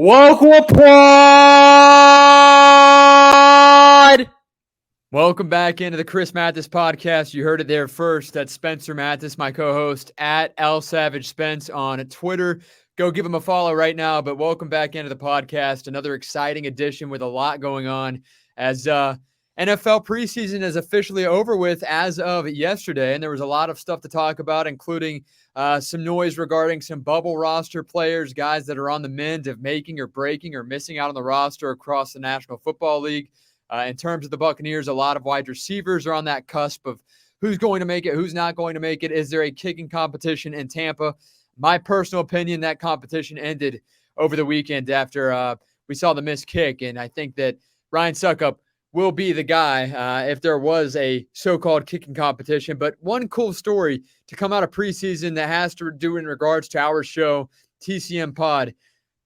Welcome, Pod! Welcome back into the Chris Mathis podcast. You heard it there first. That's Spencer Mathis, my co-host at L Savage Spence on Twitter. Go give him a follow right now. But welcome back into the podcast. Another exciting edition with a lot going on as NFL preseason is officially over with as of yesterday, and there was a lot of stuff to talk about, including some noise regarding some bubble roster players, guys that are on the mend of making or breaking or missing out on the roster across the National Football League. In terms of the Buccaneers, a lot of wide receivers are on that cusp of who's going to make it, who's not going to make it. Is there a kicking competition in Tampa? My personal opinion, that competition ended over the weekend after we saw the missed kick, and I think that Ryan Suckup will be the guy if there was a so-called kicking competition. But one cool story to come out of preseason that has to do in regards to our show, TCM Pod.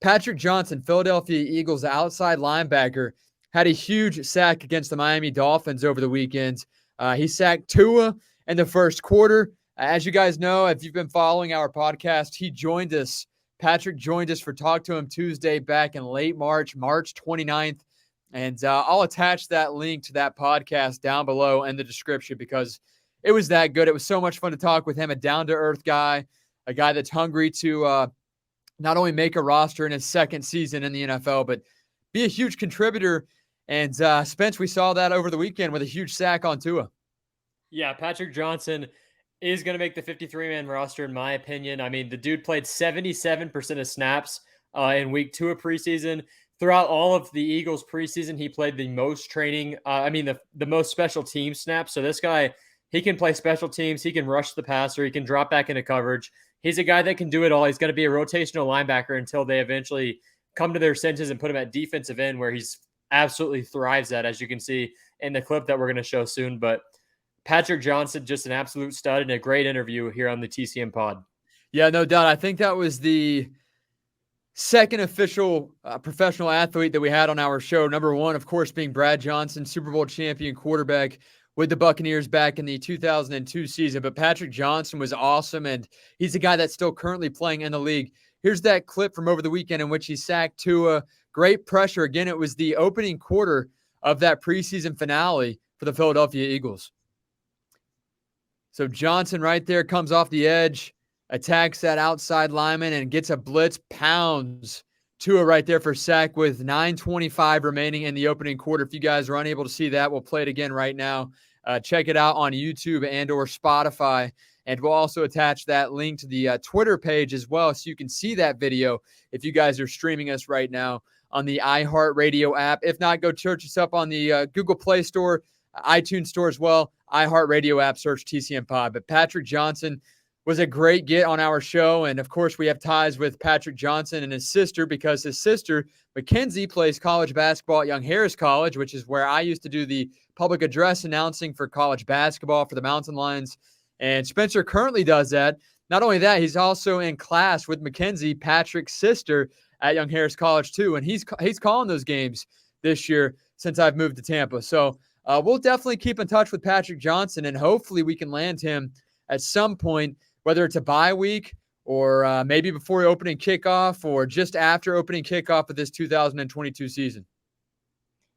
Patrick Johnson, Philadelphia Eagles outside linebacker, had a huge sack against the Miami Dolphins over the weekend. He sacked Tua in the first quarter. As you guys know, if you've been following our podcast, he joined us. Patrick joined us for Talk to Him Tuesday back in late March 29th. And I'll attach that link to that podcast down below in the description because it was that good. It was so much fun to talk with him, a down-to-earth guy, a guy that's hungry to not only make a roster in his second season in the NFL, but be a huge contributor. And Spence, we saw that over the weekend with a huge sack on Tua. Yeah, Patrick Johnson is going to make the 53-man roster, in my opinion. I mean, the dude played 77% of snaps in week 2 of preseason. Throughout all of the Eagles preseason, he played the most training, the most special team snaps. So this guy, he can play special teams. He can rush the passer. He can drop back into coverage. He's a guy that can do it all. He's going to be a rotational linebacker until they eventually come to their senses and put him at defensive end where he's absolutely thrives at, as you can see in the clip that we're going to show soon. But Patrick Johnson, just an absolute stud and a great interview here on the TCM pod. Yeah, no doubt. I think that was the second official professional athlete that we had on our show. Number one, of course, being Brad Johnson, Super Bowl champion quarterback with the Buccaneers back in the 2002 season. But Patrick Johnson was awesome, and he's a guy that's still currently playing in the league. Here's that clip from over the weekend in which he sacked Tua. Great pressure. Again, it was the opening quarter of that preseason finale for the Philadelphia Eagles. So Johnson right there comes off the edge, attacks that outside lineman and gets a blitz, pounds Tua right there for sack with 9:25 remaining in the opening quarter. If you guys are unable to see that, we'll play it again right now. Check it out on YouTube and or Spotify. And we'll also attach that link to the Twitter page as well so you can see that video if you guys are streaming us right now on the iHeartRadio app. If not, go search us up on the Google Play Store, iTunes Store as well, iHeartRadio app, search TCM Pod. But Patrick Johnson was a great get on our show. And, of course, we have ties with Patrick Johnson and his sister because his sister, Mackenzie, plays college basketball at Young Harris College, which is where I used to do the public address announcing for college basketball for the Mountain Lions. And Spencer currently does that. Not only that, he's also in class with Mackenzie, Patrick's sister, at Young Harris College too. And he's calling those games this year since I've moved to Tampa. So we'll definitely keep in touch with Patrick Johnson, and hopefully we can land him at some point, whether it's a bye week or maybe before opening kickoff or just after opening kickoff of this 2022 season.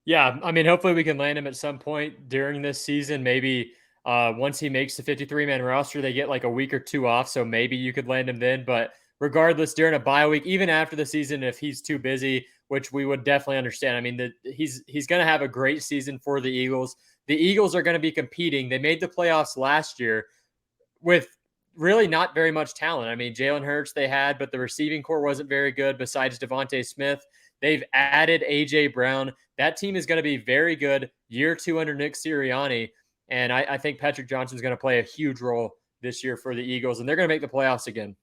Yeah, I mean, hopefully we can land him at some point during this season. Maybe once he makes the 53-man roster, they get like a week or two off. So maybe you could land him then. But regardless, during a bye week, even after the season, if he's too busy, which we would definitely understand. I mean, he's going to have a great season for the Eagles. The Eagles are going to be competing. They made the playoffs last year with really not very much talent. I mean, Jalen Hurts they had, but the receiving core wasn't very good besides Devontae Smith. They've added A.J. Brown. That team is going to be very good year 2 under Nick Sirianni. And I think Patrick Johnson is going to play a huge role this year for the Eagles, and they're going to make the playoffs again.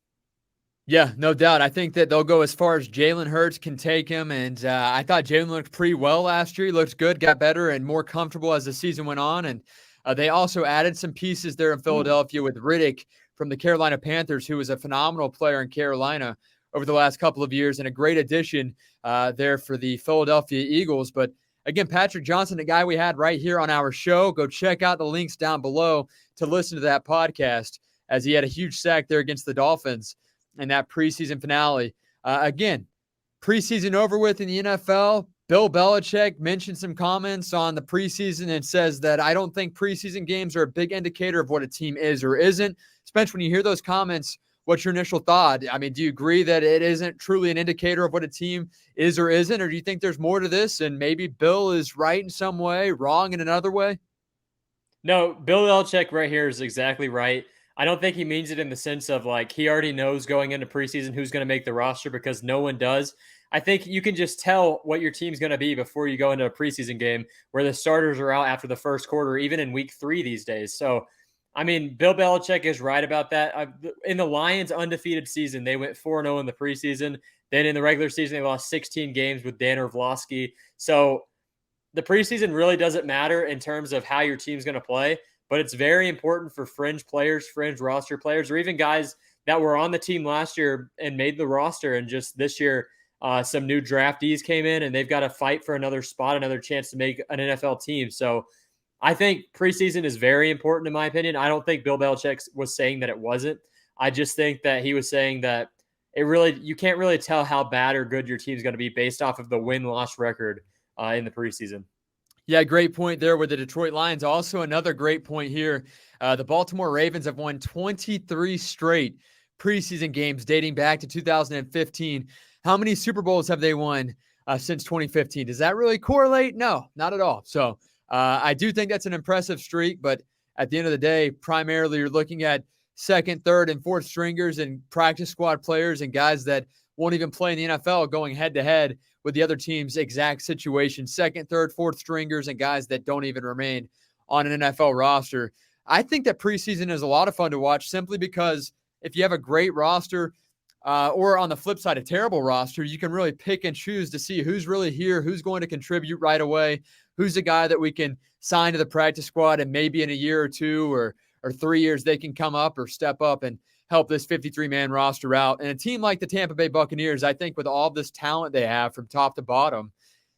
Yeah, no doubt. I think that they'll go as far as Jalen Hurts can take him. And I thought Jalen looked pretty well last year. He looked good, got better and more comfortable as the season went on. And they also added some pieces there in Philadelphia with Riddick from the Carolina Panthers, who was a phenomenal player in Carolina over the last couple of years and a great addition there for the Philadelphia Eagles. But again, Patrick Johnson, the guy we had right here on our show, go check out the links down below to listen to that podcast as he had a huge sack there against the Dolphins in that preseason finale. Again, preseason over with in the NFL. Bill Belichick mentioned some comments on the preseason and says that I don't think preseason games are a big indicator of what a team is or isn't. Spence, when you hear those comments, what's your initial thought? I mean, do you agree that it isn't truly an indicator of what a team is or isn't, or do you think there's more to this and maybe Bill is right in some way, wrong in another way? No, Bill Belichick right here is exactly right. I don't think he means it in the sense of like he already knows going into preseason who's going to make the roster because no one does. I think you can just tell what your team's going to be before you go into a preseason game where the starters are out after the first quarter, even in week 3 these days. So, I mean, Bill Belichick is right about that. In the Lions' undefeated season, they went 4-0 in the preseason. Then in the regular season, they lost 16 games with Dan Orlovsky. So the preseason really doesn't matter in terms of how your team's going to play, but it's very important for fringe players, fringe roster players, or even guys that were on the team last year and made the roster. And just this year, some new draftees came in and they've got to fight for another spot, another chance to make an NFL team. So I think preseason is very important in my opinion. I don't think Bill Belichick was saying that it wasn't. I just think that he was saying that you can't really tell how bad or good your team's going to be based off of the win-loss record in the preseason. Yeah, great point there with the Detroit Lions. Also, another great point here. The Baltimore Ravens have won 23 straight preseason games dating back to 2015. How many Super Bowls have they won since 2015? Does that really correlate? No, not at all. So I do think that's an impressive streak, but at the end of the day, primarily you're looking at second, third, and fourth stringers and practice squad players and guys that won't even play in the NFL going head-to-head with the other team's exact situation. Second, third, fourth stringers and guys that don't even remain on an NFL roster. I think that preseason is a lot of fun to watch simply because if you have a great roster or on the flip side, a terrible roster, you can really pick and choose to see who's really here, who's going to contribute right away, who's a guy that we can sign to the practice squad and maybe in a year or 2 or 3 years they can come up or step up and help this 53-man roster out. And a team like the Tampa Bay Buccaneers, I think with all this talent they have from top to bottom,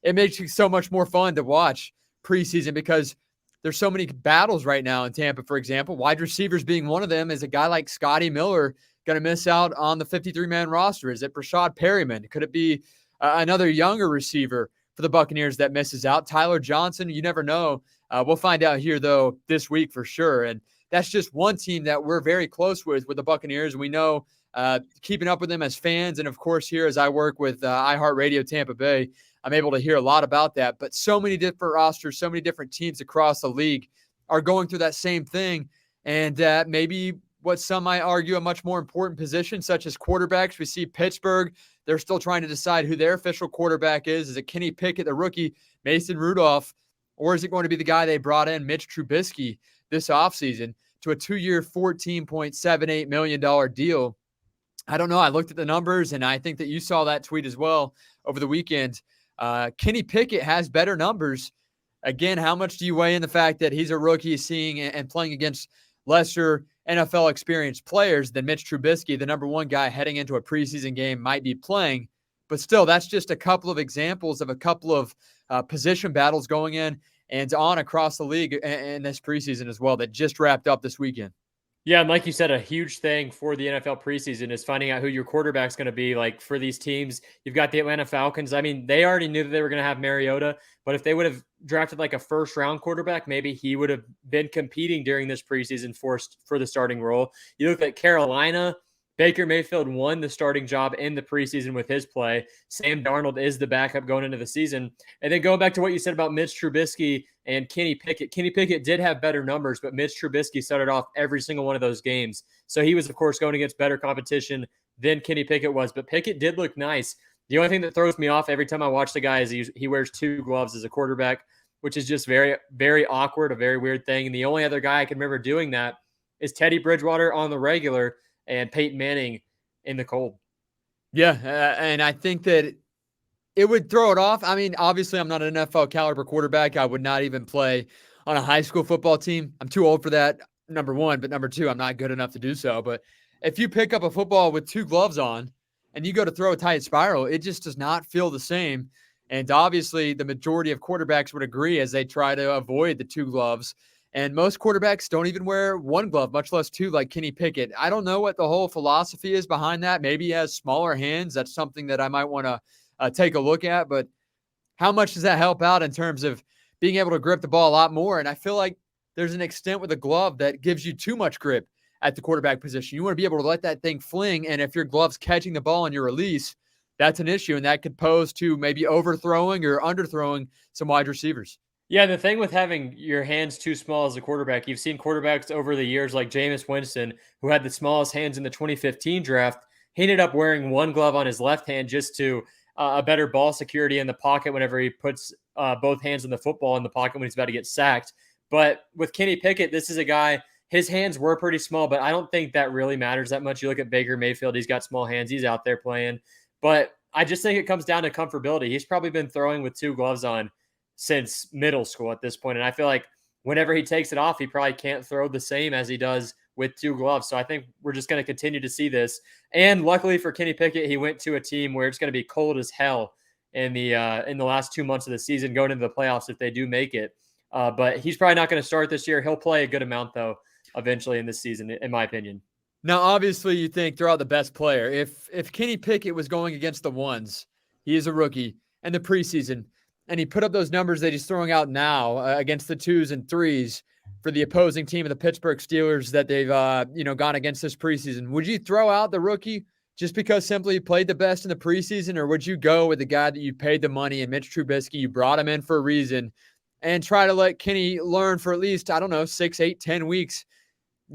it makes it so much more fun to watch preseason because there's so many battles right now in Tampa, for example. Wide receivers being one of them. Is a guy like Scotty Miller going to miss out on the 53-man roster? Is it Rashad Perryman? Could it be another younger receiver for the Buccaneers that misses out? Tyler Johnson, you never know. We'll find out here, though, this week for sure. And that's just one team that we're very close with the Buccaneers. And we know keeping up with them as fans. And, of course, here as I work with iHeartRadio Tampa Bay, I'm able to hear a lot about that. But so many different rosters, so many different teams across the league are going through that same thing. And maybe what some might argue a much more important position, such as quarterbacks. We see Pittsburgh. They're still trying to decide who their official quarterback is. Is it Kenny Pickett, the rookie, Mason Rudolph, or is it going to be the guy they brought in, Mitch Trubisky, this offseason to a 2-year, $14.78 million deal? I don't know. I looked at the numbers, and I think that you saw that tweet as well over the weekend. Kenny Pickett has better numbers. Again, how much do you weigh in the fact that he's a rookie seeing and playing against lesser NFL experienced players than Mitch Trubisky, the number one guy heading into a preseason game, might be playing? But still, that's just a couple of examples of a couple of position battles going in and on across the league in this preseason as well that just wrapped up this weekend. Yeah, and like you said, a huge thing for the NFL preseason is finding out who your quarterback's going to be. Like for these teams, you've got the Atlanta Falcons. I mean, they already knew that they were going to have Mariota, but if they would have drafted like a first-round quarterback, maybe he would have been competing during this preseason for the starting role. You look at Carolina. Baker Mayfield won the starting job in the preseason with his play. Sam Darnold is the backup going into the season. And then going back to what you said about Mitch Trubisky and Kenny Pickett. Kenny Pickett did have better numbers, but Mitch Trubisky started off every single one of those games. So he was, of course, going against better competition than Kenny Pickett was. But Pickett did look nice. The only thing that throws me off every time I watch the guy is he wears 2 gloves as a quarterback, which is just very, very awkward, a very weird thing. And the only other guy I can remember doing that is Teddy Bridgewater on the regular and Peyton Manning in the cold. Yeah, and I think that it would throw it off. I mean, obviously, I'm not an NFL caliber quarterback. I would not even play on a high school football team. I'm too old for that, number one. But number two, I'm not good enough to do so. But if you pick up a football with 2 gloves on and you go to throw a tight spiral, it just does not feel the same. And obviously, the majority of quarterbacks would agree as they try to avoid the 2 gloves. And most quarterbacks don't even wear 1 glove, much less 2 like Kenny Pickett. I don't know what the whole philosophy is behind that. Maybe he has smaller hands. That's something that I might want to take a look at. But how much does that help out in terms of being able to grip the ball a lot more? And I feel like there's an extent with a glove that gives you too much grip at the quarterback position. You want to be able to let that thing fling, and if your glove's catching the ball on your release, that's an issue, and that could pose to maybe overthrowing or underthrowing some wide receivers. Yeah, the thing with having your hands too small as a quarterback, you've seen quarterbacks over the years like Jameis Winston, who had the smallest hands in the 2015 draft. He ended up wearing one glove on his left hand just to a better ball security in the pocket whenever he puts both hands on the football in the pocket when he's about to get sacked. But with Kenny Pickett, this is a guy, his hands were pretty small, but I don't think that really matters that much. You look at Baker Mayfield, he's got small hands. He's out there playing. But I just think it comes down to comfortability. He's probably been throwing with two gloves on since middle school at this point. And I feel like whenever he takes it off, he probably can't throw the same as he does with two gloves. So I think we're just going to continue to see this. And luckily for Kenny Pickett, he went to a team where it's going to be cold as hell in the last 2 months of the season, going into the playoffs if they do make it. But he's probably not going to start this year. He'll play a good amount, though, eventually in this season, in my opinion. Now, obviously, you think they're all the best player. If Kenny Pickett was going against the ones, he is a rookie, and the preseason, and he put up those numbers that he's throwing out now against the 2s and 3s for the opposing team of the Pittsburgh Steelers that they've gone against this preseason, would you throw out the rookie just because simply he played the best in the preseason, or would you go with the guy that you paid the money and Mitch Trubisky, you brought him in for a reason, and try to let Kenny learn for at least, 6, 8, 10 weeks,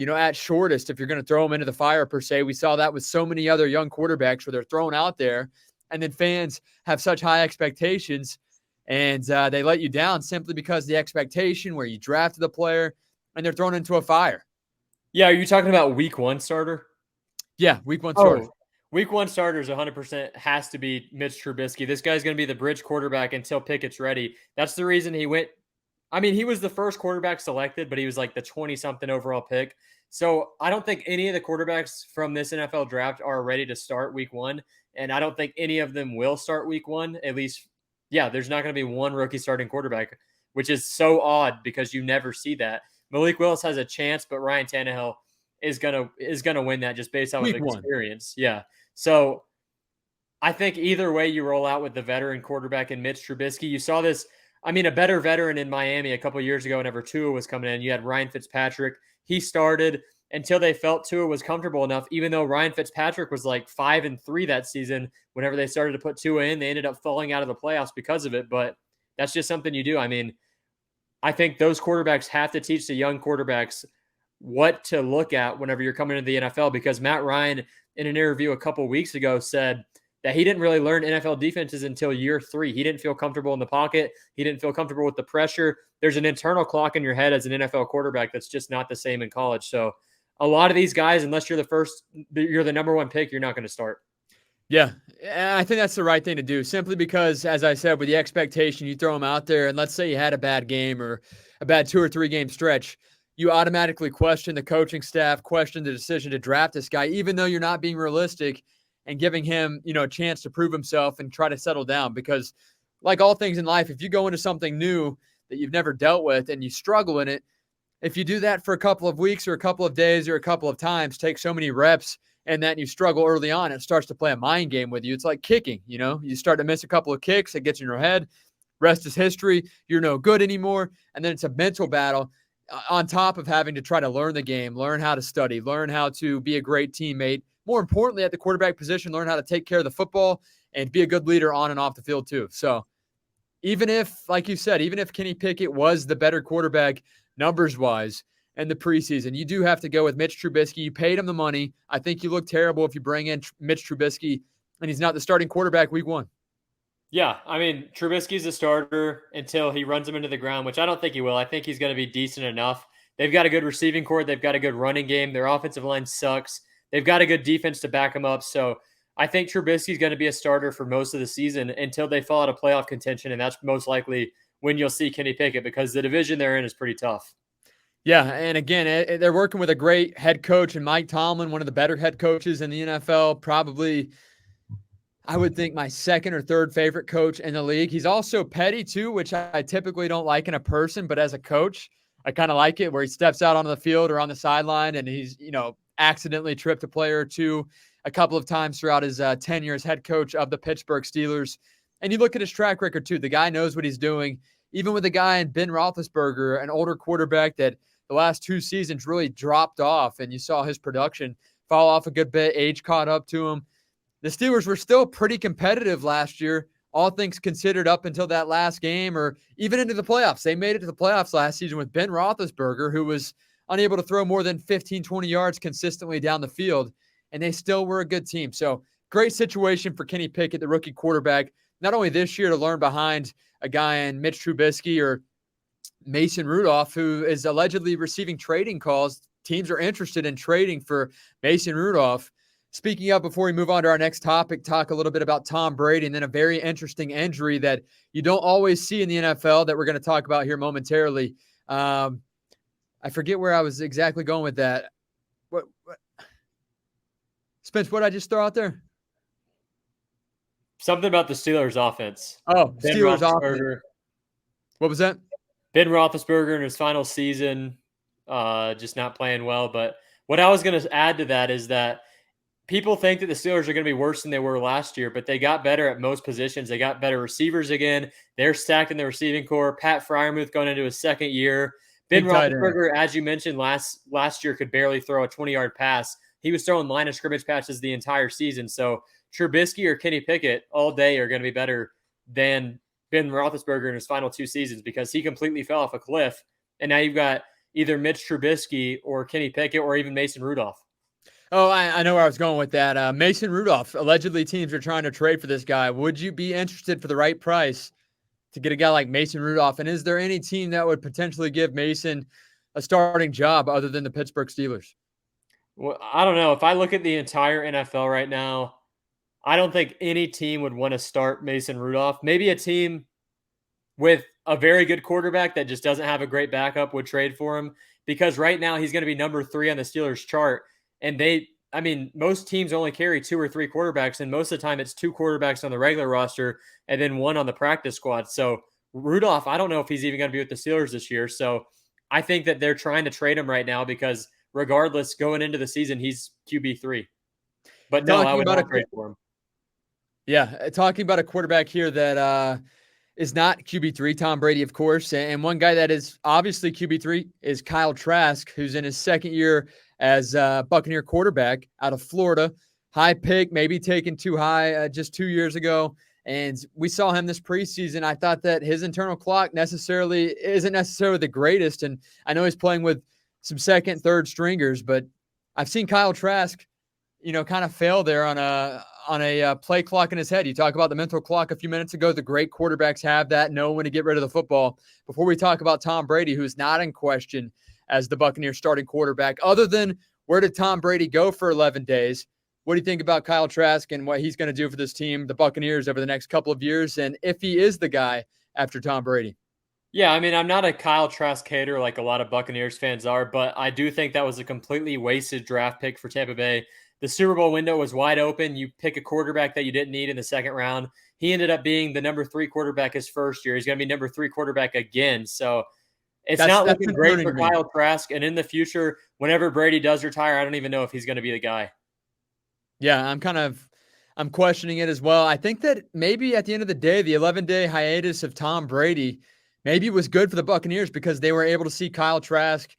at shortest, if you're going to throw him into the fire per se? We saw that with so many other young quarterbacks where they're thrown out there and then fans have such high expectations and they let you down simply because the expectation where you drafted the player and they're thrown into a fire. Yeah, are you talking about week one starter? Yeah, week one starter. Week one starters 100% has to be Mitch Trubisky. This guy's going to be the bridge quarterback until Pickett's ready. That's the reason he went. I mean, he was the first quarterback selected, but he was like the 20-something overall pick. So I don't think any of the quarterbacks from this NFL draft are ready to start week one. And I don't think any of them will start week one. At least, yeah, there's not going to be one rookie starting quarterback, which is so odd because you never see that. Malik Willis has a chance, but Ryan Tannehill is gonna win that just based on experience. Yeah. So I think either way you roll out with the veteran quarterback and Mitch Trubisky. You saw this, I mean, a better veteran in Miami a couple of years ago whenever Tua was coming in. You had Ryan Fitzpatrick. He started until they felt Tua was comfortable enough, even though Ryan Fitzpatrick was like 5-3 that season. Whenever they started to put Tua in, they ended up falling out of the playoffs because of it. But that's just something you do. I mean, I think those quarterbacks have to teach the young quarterbacks what to look at whenever you're coming into the NFL, because Matt Ryan in an interview a couple of weeks ago said that he didn't really learn NFL defenses until year 3. He didn't feel comfortable in the pocket. He didn't feel comfortable with the pressure. There's an internal clock in your head as an NFL quarterback that's just not the same in college. So a lot of these guys, unless you're the number one pick, you're not going to start. Yeah, I think that's the right thing to do, simply because, as I said, with the expectation, you throw them out there, and let's say you had a bad game or a bad 2 or 3 game stretch, you automatically question the coaching staff, question the decision to draft this guy, even though you're not being realistic and giving him, a chance to prove himself and try to settle down. Because like all things in life, if you go into something new that you've never dealt with and you struggle in it, if you do that for a couple of weeks or a couple of days or a couple of times, take so many reps, and then you struggle early on, it starts to play a mind game with you. It's like kicking, you start to miss a couple of kicks, it gets in your head, rest is history, you're no good anymore, and then it's a mental battle on top of having to try to learn the game, learn how to study, learn how to be a great teammate. More importantly, at the quarterback position, learn how to take care of the football and be a good leader on and off the field too. So even if, like you said, even if Kenny Pickett was the better quarterback numbers-wise in the preseason, you do have to go with Mitch Trubisky. You paid him the money. I think you look terrible if you bring in Mitch Trubisky and he's not the starting quarterback week 1. Yeah, I mean, Trubisky's a starter until he runs him into the ground, which I don't think he will. I think he's going to be decent enough. They've got a good receiving core. They've got a good running game. Their offensive line sucks. They've got a good defense to back him up. So I think Trubisky's going to be a starter for most of the season until they fall out of playoff contention, and that's most likely when you'll see Kenny Pickett, because the division they're in is pretty tough. Yeah, and again, they're working with a great head coach in Mike Tomlin, one of the better head coaches in the NFL, probably – I would think my second or third favorite coach in the league. He's also petty too, which I typically don't like in a person, but as a coach, I kind of like it, where he steps out onto the field or on the sideline and he's, accidentally tripped a player or two a couple of times throughout his tenure as head coach of the Pittsburgh Steelers. And you look at his track record, too. The guy knows what he's doing. Even with a guy in Ben Roethlisberger, an older quarterback that the last 2 seasons really dropped off, and you saw his production fall off a good bit. Age caught up to him. The Steelers were still pretty competitive last year, all things considered, up until that last game or even into the playoffs. They made it to the playoffs last season with Ben Roethlisberger, who was unable to throw more than 15, 20 yards consistently down the field, and they still were a good team. So great situation for Kenny Pickett, the rookie quarterback, not only this year to learn behind a guy in Mitch Trubisky or Mason Rudolph, who is allegedly receiving trading calls. Teams are interested in trading for Mason Rudolph. Speaking of, before we move on to our next topic, talk a little bit about Tom Brady and then a very interesting injury that you don't always see in the NFL that we're going to talk about here momentarily. I forget where I was exactly going with that. What? Spence, what did I just throw out there? Something about the Steelers offense. Oh, Steelers offense. What was that? Ben Roethlisberger in his final season, just not playing well. But what I was going to add to that is that people think that the Steelers are going to be worse than they were last year, but they got better at most positions. They got better receivers again. They're stacked in the receiving core. Pat Freiermuth going into his second year. Ben Roethlisberger, as you mentioned, last year could barely throw a 20-yard pass. He was throwing line of scrimmage passes the entire season. So Trubisky or Kenny Pickett all day are going to be better than Ben Roethlisberger in his final 2 seasons because he completely fell off a cliff. And now you've got either Mitch Trubisky or Kenny Pickett or even Mason Rudolph. Oh, I know where I was going with that. Mason Rudolph, allegedly teams are trying to trade for this guy. Would you be interested for the right price to get a guy like Mason Rudolph? And is there any team that would potentially give Mason a starting job other than the Pittsburgh Steelers? Well, I don't know. If I look at the entire NFL right now, I don't think any team would want to start Mason Rudolph. Maybe a team with a very good quarterback that just doesn't have a great backup would trade for him because right now he's going to be number 3 on the Steelers chart. And most teams only carry 2 or 3 quarterbacks, and most of the time it's 2 quarterbacks on the regular roster and then 1 on the practice squad. So Rudolph, I don't know if he's even going to be with the Steelers this year. So I think that they're trying to trade him right now because regardless, going into the season, he's QB3. But no, I would not trade for him. Yeah, talking about a quarterback here that is not QB3, Tom Brady, of course. And one guy that is obviously QB3 is Kyle Trask, who's in his second year as Buccaneer quarterback out of Florida. High pick, maybe taken too high just 2 years ago. And we saw him this preseason. I thought that his internal clock isn't necessarily the greatest. And I know he's playing with some second, third stringers, but I've seen Kyle Trask, kind of fail there on a play clock in his head. You talk about the mental clock a few minutes ago. The great quarterbacks have that, know when to get rid of the football. Before we talk about Tom Brady, who's not in question as the Buccaneers starting quarterback, other than where did Tom Brady go for 11 days? What do you think about Kyle Trask and what he's going to do for this team, the Buccaneers, over the next couple of years, and if he is the guy after Tom Brady? Yeah, I'm not a Kyle Trask hater like a lot of Buccaneers fans are, but I do think that was a completely wasted draft pick for Tampa Bay. The Super Bowl window was wide open. You pick a quarterback that you didn't need in the second round. He ended up being the number 3 quarterback his first year. He's going to be number 3 quarterback again. So it's not looking great for Kyle Trask. And in the future, whenever Brady does retire, I don't even know if he's going to be the guy. Yeah, I'm questioning it as well. I think that maybe at the end of the day, the 11-day hiatus of Tom Brady maybe was good for the Buccaneers because they were able to see Kyle Trask,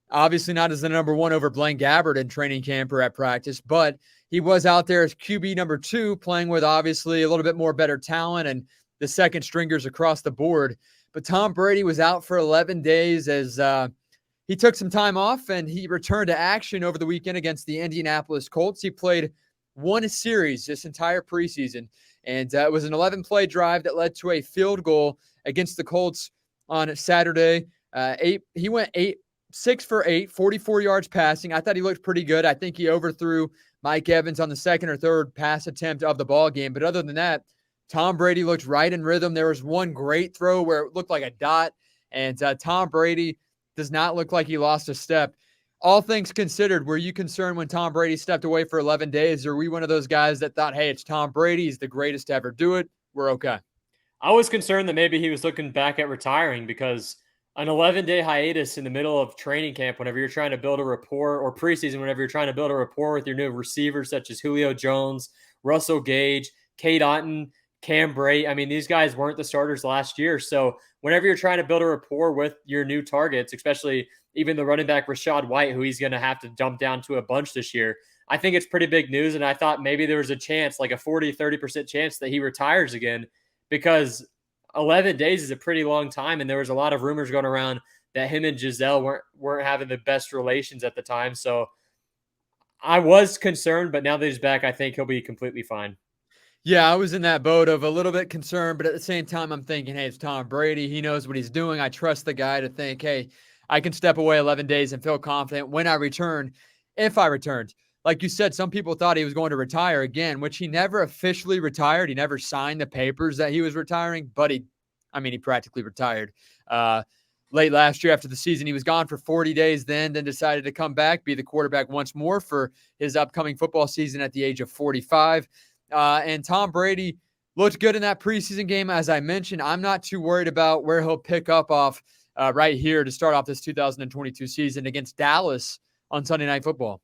obviously not as the number 1 over Blaine Gabbert in training camp or at practice, but he was out there as QB number 2, playing with obviously a little bit more better talent and the second stringers across the board. But Tom Brady was out for 11 days as he took some time off and he returned to action over the weekend against the Indianapolis Colts. He played 1 series this entire preseason, and it was an 11-play drive that led to a field goal against the Colts on Saturday. He went 6 for 8, 44 yards passing. I thought he looked pretty good. I think he overthrew Mike Evans on the second or third pass attempt of the ball game. But other than that, Tom Brady looked right in rhythm. There was one great throw where it looked like a dot, and Tom Brady does not look like he lost a step. All things considered, were you concerned when Tom Brady stepped away for 11 days? Or were we one of those guys that thought, hey, it's Tom Brady, he's the greatest to ever do it, we're okay? I was concerned that maybe he was looking back at retiring because an 11-day hiatus in the middle of training camp whenever you're trying to build a rapport, or preseason whenever you're trying to build a rapport with your new receivers such as Julio Jones, Russell Gage, Cade Otton, Cam Brate. I mean, these guys weren't the starters last year. So whenever you're trying to build a rapport with your new targets, especially even the running back Rachaad White, who he's going to have to dump down to a bunch this year, I think it's pretty big news. And I thought maybe there was a chance, like a 40-30% chance that he retires again, because 11 days is a pretty long time. And there was a lot of rumors going around that him and Giselle weren't having the best relations at the time. So I was concerned, but now that he's back, I think he'll be completely fine. Yeah, I was in that boat of a little bit concerned, but at the same time, I'm thinking, hey, it's Tom Brady. He knows what he's doing. I trust the guy to think, hey, I can step away 11 days and feel confident when I return, if I returned. Like you said, some people thought he was going to retire again, which he never officially retired. He never signed the papers that he was retiring, but he practically retired. Late last year after the season, he was gone for 40 days then decided to come back, be the quarterback once more for his upcoming football season at the age of 45. And Tom Brady looked good in that preseason game. As I mentioned, I'm not too worried about where he'll pick up off right here to start off this 2022 season against Dallas on Sunday Night Football.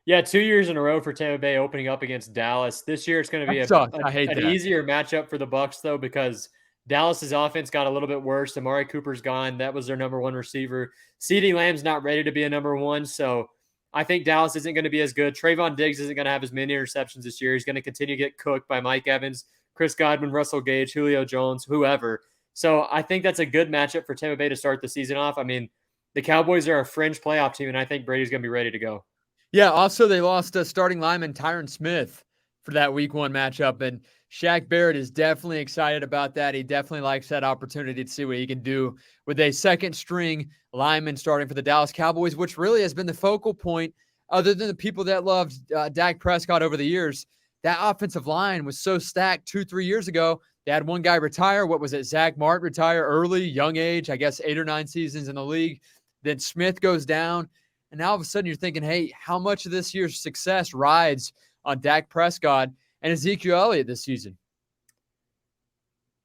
Yeah, 2 years in a row for Tampa Bay opening up against Dallas. This year it's going to be I hate an that. easier matchup for the Bucs, though, because Dallas's offense got a little bit worse. Amari Cooper's gone. That was their number one receiver. CeeDee Lamb's not ready to be a number one, so I think Dallas isn't going to be as good. Trayvon Diggs isn't going to have as many interceptions this year. He's going to continue to get cooked by Mike Evans, Chris Godwin, Russell Gage, Julio Jones, whoever. So I think that's a good matchup for Tampa Bay to start the season off. I mean, the Cowboys are a fringe playoff team, and I think Brady's going to be ready to go. Yeah, also they lost starting lineman Tyron Smith for that week one matchup, and Shaq Barrett is definitely excited about that. He definitely likes that opportunity to see what he can do with a second string lineman starting for the Dallas Cowboys, which really has been the focal point, other than the people that loved Dak Prescott over the years. That offensive line was so stacked 2-3 years ago. They had one guy retire. What was it? Zach Martin retire early, young age, I guess 8 or 9 seasons in the league. Then Smith goes down. And now all of a sudden you're thinking, hey, how much of this year's success rides on Dak Prescott and Ezekiel Elliott this season?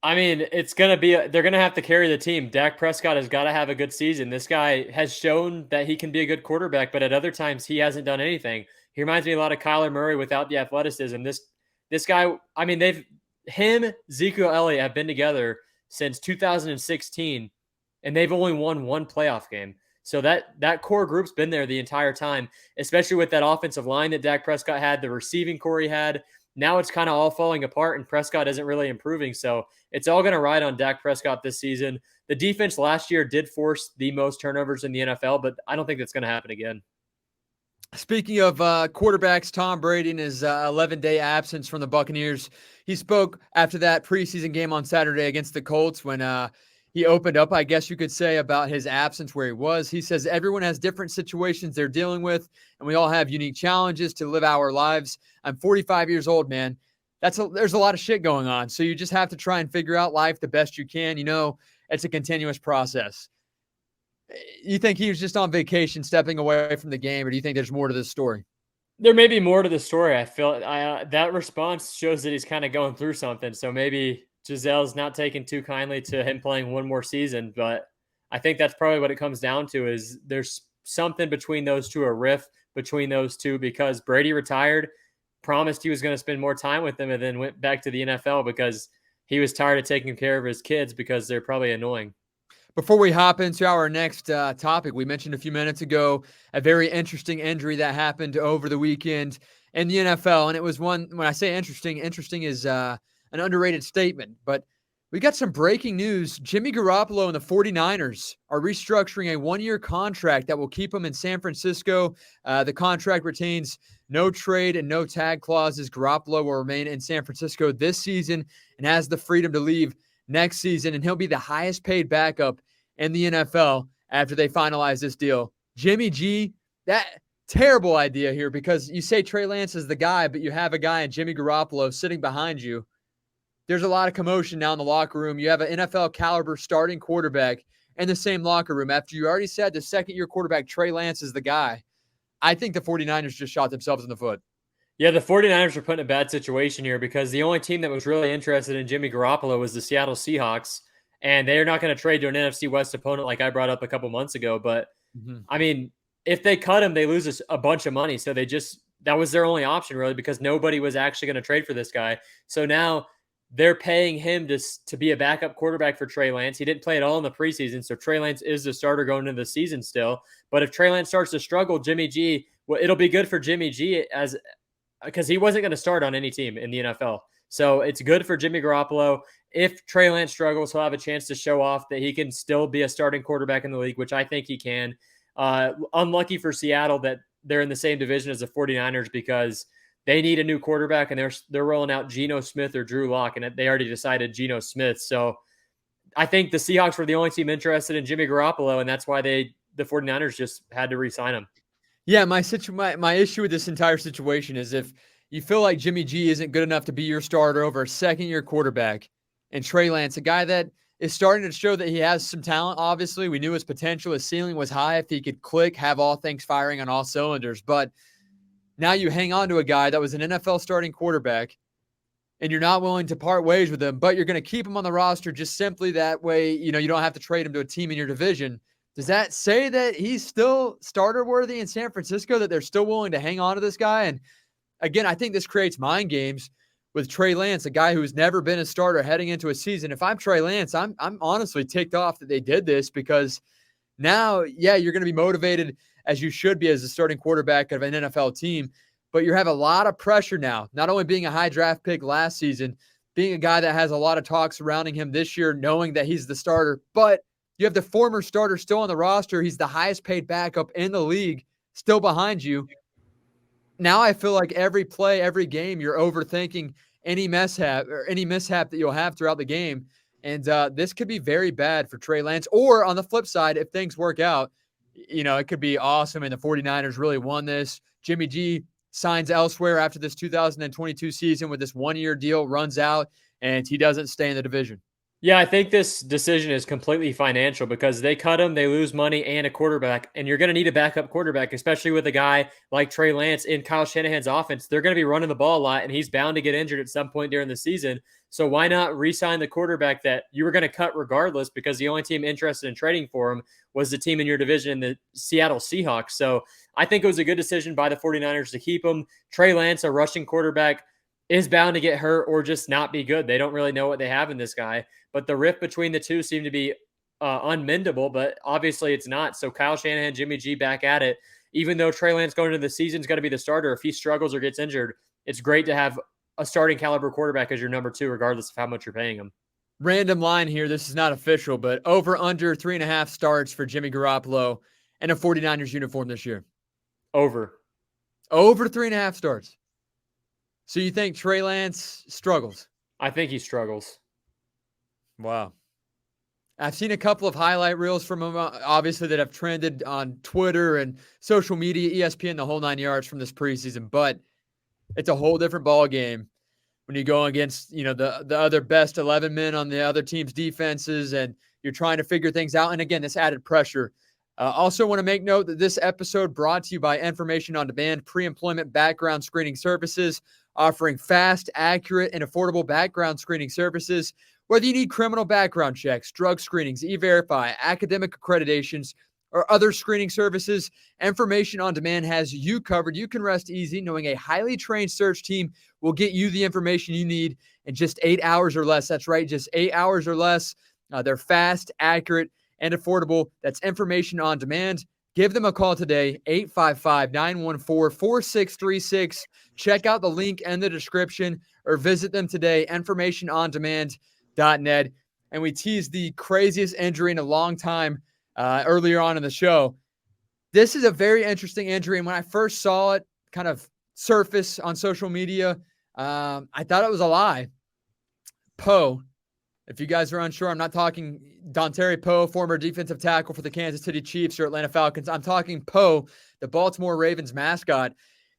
I mean, it's going to be, they're going to have to carry the team. Dak Prescott has got to have a good season. This guy has shown that he can be a good quarterback, but at other times he hasn't done anything. He reminds me a lot of Kyler Murray without the athleticism. This guy, I mean, Ezekiel Elliott have been together since 2016, and they've only won one playoff game. So that core group's been there the entire time, especially with that offensive line that Dak Prescott had, the receiving core he had. Now it's kind of all falling apart, and Prescott isn't really improving. So it's all going to ride on Dak Prescott this season. The defense last year did force the most turnovers in the NFL, but I don't think that's going to happen again. Speaking of quarterbacks, Tom Brady in his 11-day absence from the Buccaneers, he spoke after that preseason game on Saturday against the Colts when he opened up, I guess you could say, about his absence, where he was. He says everyone has different situations they're dealing with, and we all have unique challenges to live our lives. I'm 45 years old, man. There's a lot of shit going on, so you just have to try and figure out life the best you can. You know, it's a continuous process. You think he was just on vacation, stepping away from the game, or do you think there's more to this story? There may be more to the story. I feel that response shows that he's kind of going through something. So maybe Giselle's not taking too kindly to him playing one more season, but I think that's probably what it comes down to is there's something between those two, a rift between those two, because Brady retired, promised he was going to spend more time with them, and then went back to the NFL because he was tired of taking care of his kids because they're probably annoying. Before we hop into our next topic, we mentioned a few minutes ago a very interesting injury that happened over the weekend in the NFL. And it was one, when I say interesting is an underrated statement. But we got some breaking news. Jimmy Garoppolo and the 49ers are restructuring a one-year contract that will keep him in San Francisco. The contract retains no trade and no tag clauses. Garoppolo will remain in San Francisco this season and has the freedom to leave next season, and he'll be the highest paid backup in the NFL after they finalize this deal. Jimmy G, that terrible idea here, because you say Trey Lance is the guy, but you have a guy in Jimmy Garoppolo sitting behind you. There's a lot of commotion now in the locker room. You have an NFL caliber starting quarterback in the same locker room after you already said the second-year quarterback Trey Lance is the guy. I think the 49ers just shot themselves in the foot. Yeah, the 49ers are put in a bad situation here because the only team that was really interested in Jimmy Garoppolo was the Seattle Seahawks. and they're not going to trade to an NFC West opponent like I brought up a couple months ago. But Mhm. I mean, if they cut him, they lose a bunch of money. So that was their only option really, because nobody was actually going to trade for this guy. So now they're paying him to be a backup quarterback for Trey Lance. He didn't play at all in the preseason, so Trey Lance is the starter going into the season still. But if Trey Lance starts to struggle, Jimmy G, well, it'll be good for Jimmy G as because he wasn't going to start on any team in the NFL. So it's good for Jimmy Garoppolo. If Trey Lance struggles, he'll have a chance to show off that he can still be a starting quarterback in the league, which I think he can. Unlucky for Seattle that they're in the same division as the 49ers because they need a new quarterback, and they're rolling out Geno Smith or Drew Lock, and they already decided Geno Smith. So I think the Seahawks were the only team interested in Jimmy Garoppolo, and that's why the 49ers just had to re-sign him. Yeah, my issue with this entire situation is if you feel like Jimmy G isn't good enough to be your starter over a second-year quarterback, and Trey Lance, a guy that is starting to show that he has some talent. Obviously, we knew his potential, his ceiling was high if he could click, have all things firing on all cylinders. But now you hang on to a guy that was an NFL starting quarterback, and you're not willing to part ways with him, but you're going to keep him on the roster just simply that way, you don't have to trade him to a team in your division. Does that say that he's still starter worthy in San Francisco, that they're still willing to hang on to this guy? And again, I think this creates mind games with Trey Lance, a guy who's never been a starter heading into a season. If I'm Trey Lance, I'm honestly ticked off that they did this, because now, yeah, you're going to be motivated as you should be as a starting quarterback of an NFL team, but you have a lot of pressure now, not only being a high draft pick last season, being a guy that has a lot of talk surrounding him this year, knowing that he's the starter, but you have the former starter still on the roster. He's the highest paid backup in the league, still behind you. Now I feel like every play, every game, you're overthinking any mishap that you'll have throughout the game. And this could be very bad for Trey Lance. Or on the flip side, if things work out, it could be awesome. And the 49ers really won this. Jimmy G signs elsewhere after this 2022 season with this 1-year deal runs out, and he doesn't stay in the division. Yeah, I think this decision is completely financial because they cut him, they lose money and a quarterback, and you're going to need a backup quarterback, especially with a guy like Trey Lance in Kyle Shanahan's offense. They're going to be running the ball a lot, and he's bound to get injured at some point during the season. So why not re-sign the quarterback that you were going to cut regardless, because the only team interested in trading for him was the team in your division, the Seattle Seahawks. So I think it was a good decision by the 49ers to keep him. Trey Lance, a rushing quarterback, is bound to get hurt or just not be good. They don't really know what they have in this guy. But the rift between the two seemed to be unmendable, but obviously it's not. So Kyle Shanahan, Jimmy G back at it. Even though Trey Lance going into the season is going to be the starter, if he struggles or gets injured, it's great to have a starting caliber quarterback as your number two, regardless of how much you're paying him. Random line here. This is not official, but over under 3.5 starts for Jimmy Garoppolo in a 49ers uniform this year. Over 3.5 starts. So you think Trey Lance struggles? I think he struggles. Wow. I've seen a couple of highlight reels from him, obviously, that have trended on Twitter and social media, ESPN, the whole 9 yards from this preseason. But it's a whole different ball game when you go against, the other best 11 men on the other team's defenses, and you're trying to figure things out. And again, this added pressure. Also want to make note that this episode brought to you by Information on Demand pre-employment background screening services, offering fast, accurate, and affordable background screening services. Whether you need criminal background checks, drug screenings, E-Verify, academic accreditations, or other screening services, Information on Demand has you covered. You can rest easy knowing a highly trained search team will get you the information you need in just 8 hours or less. That's right, just 8 hours or less. They're fast, accurate, and affordable. That's Information on Demand. Give them a call today, 855-914-4636. Check out the link in the description or visit them today, informationondemand.net. And we teased the craziest injury in a long time earlier on in the show. This is a very interesting injury. And when I first saw it kind of surface on social media, I thought it was a lie. Poe. If you guys are unsure, I'm not talking Dontari Poe, former defensive tackle for the Kansas City Chiefs or Atlanta Falcons. I'm talking Poe, the Baltimore Ravens mascot.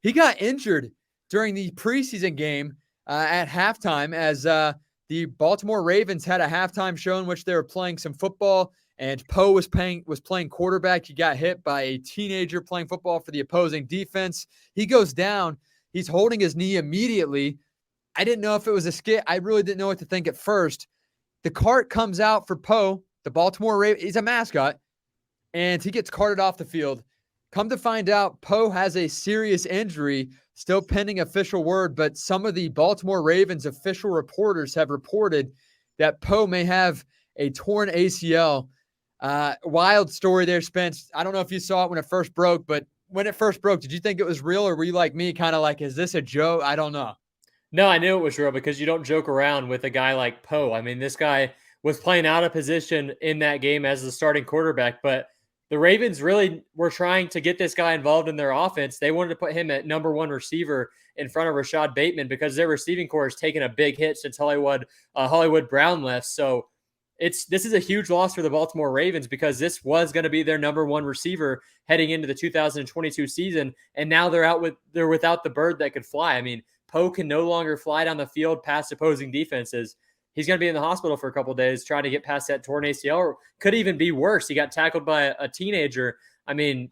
He got injured during the preseason game at halftime as the Baltimore Ravens had a halftime show in which they were playing some football, and Poe was playing quarterback. He got hit by a teenager playing football for the opposing defense. He goes down. He's holding his knee immediately. I didn't know if it was a skit. I really didn't know what to think at first. the cart comes out for Poe, the Baltimore Ravens. He's a mascot, and he gets carted off the field. Come to find out, Poe has a serious injury, still pending official word, but some of the Baltimore Ravens official reporters have reported that Poe may have a torn ACL. Wild story there, Spence. I don't know if you saw it when it first broke, but when it first broke, did you think it was real, or were you like me, kind of like, is this a joke? I don't know. No, I knew it was real because you don't joke around with a guy like Poe. I mean, this guy was playing out of position in that game as the starting quarterback, but the Ravens really were trying to get this guy involved in their offense. They wanted to put him at number one receiver in front of Rashad Bateman because their receiving core has taken a big hit since Hollywood Brown left. So this is a huge loss for the Baltimore Ravens because this was going to be their number one receiver heading into the 2022 season, and now they're without the bird that could fly. I mean, Poe can no longer fly down the field past opposing defenses. He's going to be in the hospital for a couple of days trying to get past that torn ACL, or could even be worse. He got tackled by a teenager. I mean,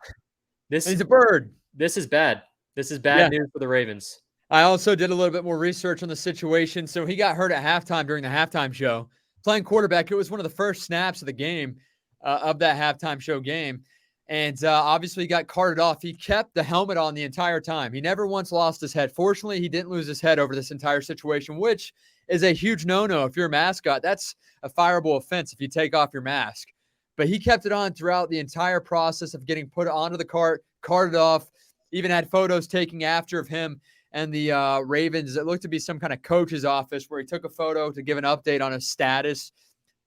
he's a bird. This is bad. This is bad news for the Ravens. I also did a little bit more research on the situation. So he got hurt at halftime during the halftime show. Playing quarterback, it was one of the first snaps of the game, of that halftime show game. And obviously he got carted off. He kept the helmet on the entire time. He never once lost his head. Fortunately, he didn't lose his head over this entire situation, which is a huge no-no. If you're a mascot, that's a fireable offense if you take off your mask. But he kept it on throughout the entire process of getting put onto the cart, carted off, even had photos taken after of him and the Ravens. It looked to be some kind of coach's office where he took a photo to give an update on his status.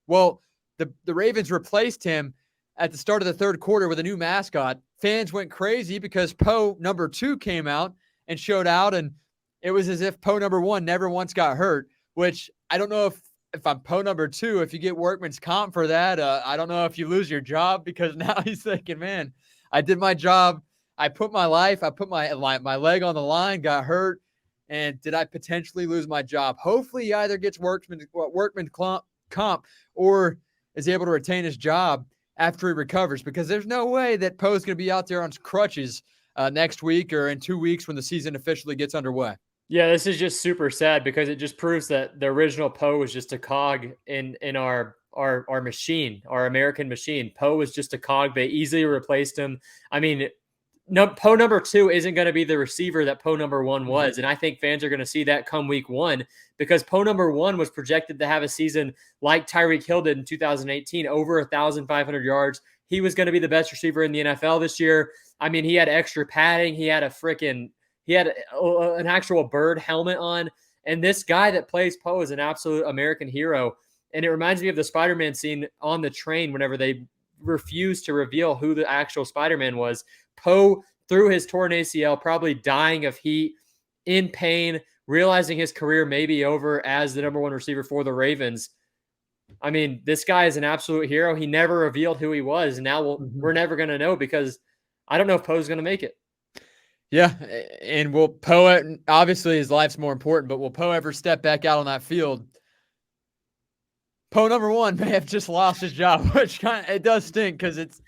Well, the Ravens replaced him at the start of the third quarter with a new mascot. Fans went crazy because Poe number 2 came out and showed out, and it was as if Poe number 1 never once got hurt, which I don't know if I'm Poe number 2, if you get workman's comp for that. I don't know if you lose your job, because now he's thinking, man, I did my job. I put my leg on the line, got hurt, and did I potentially lose my job? Hopefully he either gets workman's comp or is able to retain his job after he recovers, because there's no way that Poe's going to be out there on crutches next week or in 2 weeks when the season officially gets underway. Yeah, this is just super sad because it just proves that the original Poe was just a cog in our machine, our American machine. Poe was just a cog. They easily replaced him. I mean, Poe number 2 isn't going to be the receiver that Poe number 1 was. And I think fans are going to see that come week 1, because Poe number 1 was projected to have a season like Tyreek Hill did in 2018, over 1,500 yards. He was going to be the best receiver in the NFL this year. I mean, he had extra padding. He had an actual bird helmet on. And this guy that plays Poe is an absolute American hero. And it reminds me of the Spider-Man scene on the train whenever they refused to reveal who the actual Spider-Man was. Poe, through his torn ACL, probably dying of heat, in pain, realizing his career may be over as the number 1 receiver for the Ravens. I mean, this guy is an absolute hero. He never revealed who he was. And now we're never going to know, because I don't know if Poe's going to make it. Yeah, and will Poe, obviously his life's more important, but will Poe ever step back out on that field? Poe number 1 may have just lost his job, which it does stink, because it's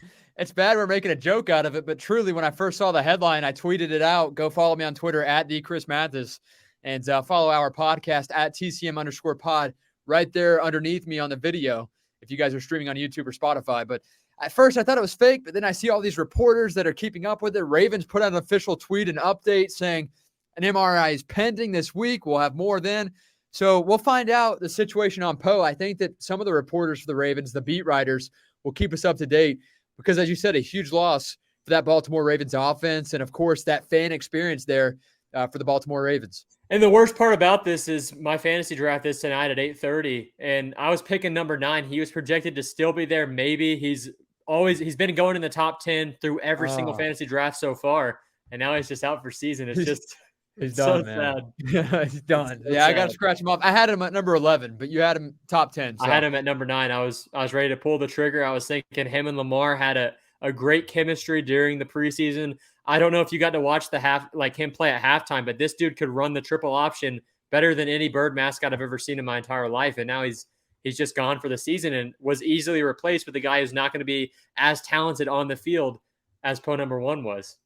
bad we're making a joke out of it. But truly, when I first saw the headline, I tweeted it out. Go follow me on Twitter at @Mathis, and follow our podcast at @TCM_pod right there underneath me on the video if you guys are streaming on YouTube or Spotify. But at first I thought it was fake, but then I see all these reporters that are keeping up with it. Ravens put out an official tweet, an update saying an MRI is pending this week. We'll have more then. So we'll find out the situation on Poe. I think that some of the reporters for the Ravens, the beat writers, will keep us up to date, because, as you said, a huge loss for that Baltimore Ravens offense, and, of course, that fan experience there for the Baltimore Ravens. And the worst part about this is my fantasy draft is tonight at 8:30, and I was picking number 9. He was projected to still be there. Maybe he's been going in the top 10 through every single fantasy draft so far, and now he's just out for season. It's just he's done, so man. Yeah, he's done. So yeah, sad. I got to scratch him off. I had him at number 11, but you had him top 10. So. I had him at number 9. I was ready to pull the trigger. I was thinking him and Lamar had a great chemistry during the preseason. I don't know if you got to watch him play at halftime, but this dude could run the triple option better than any bird mascot I've ever seen in my entire life. And now he's just gone for the season and was easily replaced with a guy who's not going to be as talented on the field as Poe number 1 was.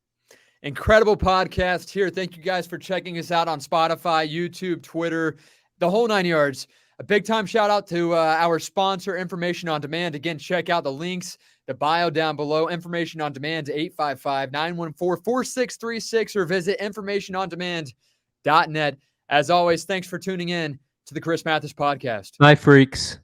Incredible podcast here. Thank you guys for checking us out on Spotify, YouTube, Twitter, the whole 9 yards. A big time shout out to our sponsor, Information on Demand. Again, check out the links, the bio down below. Information on Demand, 855-914-4636, or visit informationondemand.net. As always, thanks for tuning in to the Chris Mathis podcast. Bye, freaks.